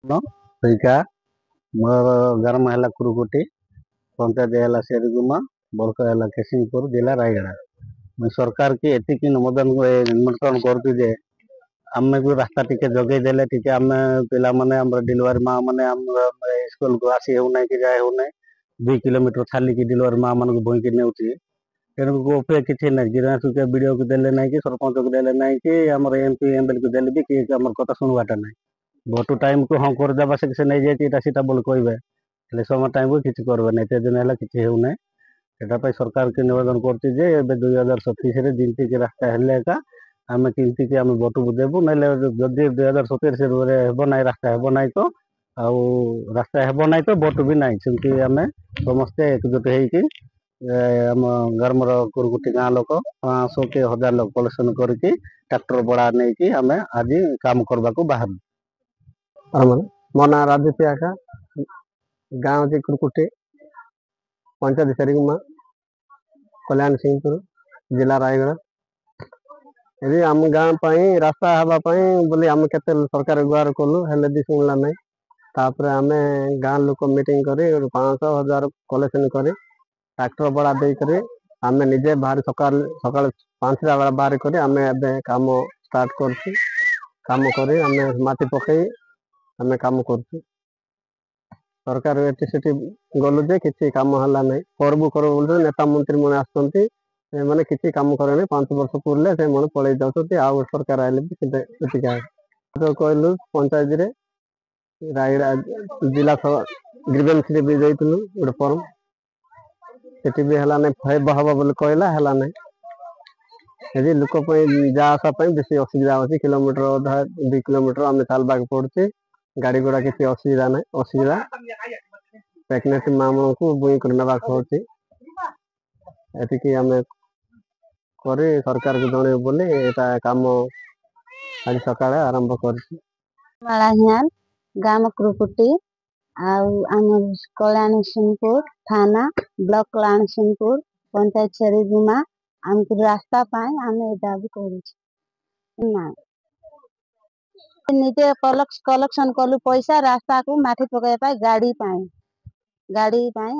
सैका मोर ग्राम है कुरुकुटी पंचायत है शेरगुमा बड़का है केसिंगपुर जिला रायगढ़। मैं सरकार की एतिक निमंत्रण करुचे आम भी रास्ता टी जगे देले टी आम पिला माने डिलीवरी माँ मैंने स्कूल को आसी होना कि जाए होना 2 किलोमीटर छाली की डिलीवरी माँ मान बोईक नौ तेणुक किसी ना गिरासुक वीडियो को देले ना कि सरपंच को देले ना कि आम एमपी एमएलए को देले भी किए कथा शुणवाटा ना भोट टाइम को हाँ करदेवा से नहीं जाता बोल कहे समय टाइम को किसी करवे एत दिन है किसी होना यहाँ सरकार के निवेदन कर 2027 जमीक रास्ता हेल्ले का आम कि आम भोट को देवु ना जदि 2027 हे ना रास्ता हे ना तो आउ रास्ता हे ना तो भोट भी ना सेमती आम समस्ते एकजुट होगी आम ग्राम कुरुकुटी गाँ लोक 500 के 1000 लोक कलेक्शन करके ट्रैक्टर बड़ा नहीं आम आज काम करने को बाहर। मो ना राजू आका गाँव जी कुरुकुटी पंचायत शेरगुमा कल्याण सिंहपुर जिला रायगढ़। यदि आम गाँव रास्ता हाँपाई बोली आम के सरकार गुहार कलु हेल्ले भी शुणला ना तापर आम गाँ लोक मीटिंग कर 500 1000 कलेक्शन कर ट्रैक्टर बड़ा देकर आम निजे बाहर सका सका 5टा बेला बाहर कर आम काम स्टार्ट कर माटी पकई आम काम कर सरकार एटी गलु जे किसी कम है ना करबू कर नेता मंत्री मैंने आसती मैंने किसी कम करे 5 वर्ष पूरे से मैंने पलि जाती आउ सरकार आए भी तो कहलु पंचायत रायगढ़ जिला ग्रीवेंस भी जाइलु गोटे फर्म से भी है ना फाइव हम बोले कहला है ना यदि लोक जा आसा बेस असुविधा अच्छी किलोमीटर अधा 2 किलोमीटर आम चलवा पड़े गाड़ी घोड़ा किसी असुविधा ना असुविधा प्रेगनेंट माँ मान को बुई कर ना पड़े एतिकी आम कर सरकार को जन बोले कम आज सका आरंभ कर गाँव कुरुकुटी आम कल्याण सिंहपुर थाना ब्लॉक कल्याण सिंहपुर पंचायत शेरगुमा आमको रास्ता पाए आम दाबी कर निजे कलेक्शन कलु पैसा रास्ता को माटी पकड़ गाड़ी पाए।